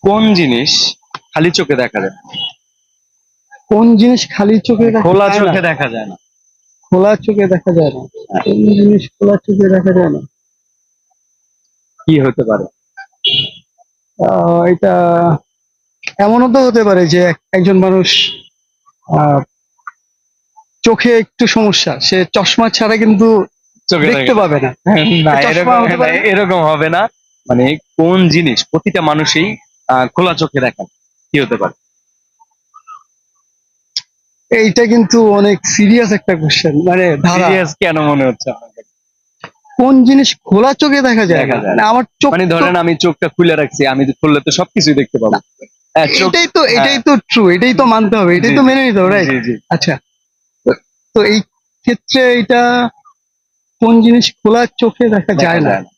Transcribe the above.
কোন জিনিস খালি চোখে দেখা যায়? কোন জিনিস খালি চোখে খোলা যায় না? চোখে দেখা যায় না। খোলা চোখে দেখা যায় না? কোন জিনিস খোলা চোখে দেখা যায় না? কি হতে পারে? এটা এমনও তো হতে পারে যে একজন মানুষ আহ, চোখে একটু সমস্যা, সে চশমা ছাড়া কিন্তু চোখে দেখতে দেখা যায় পাবে না। না, চশমা এরকম হতে না, পারে না? এরকম হবে না। মানে কোন জিনিস প্রতিটা মানুষই খোলা চোখে দেখে না? কি হতে পারে? এইটা কিন্তু অনেক সিরিয়াস একটা কোশ্চেন, মানে ধাঁধা। সিরিয়াস কেন মনে হচ্ছে আপনাকে? কোন জিনিস খোলা চোখে দেখা যায় দেখা না? যায় মানে না আমার চোখ মানে তো ধরেন আমি চোখটা খুলে রাখছি, আমি খুললে তো সবকিছুই দেখতে পাবো। না। চোখ। হ্যাঁ। এটাই তো ট্রু, এটাই তো মানতে হবে, এটাই জি তো জি মেনে নিতে হবে, রাইট? জি জি। আচ্ছা, তো তো এই ক্ষেত্রে এটা কোন জিনিস খোলা চোখে দেখা দেখা যায় না? যায় না।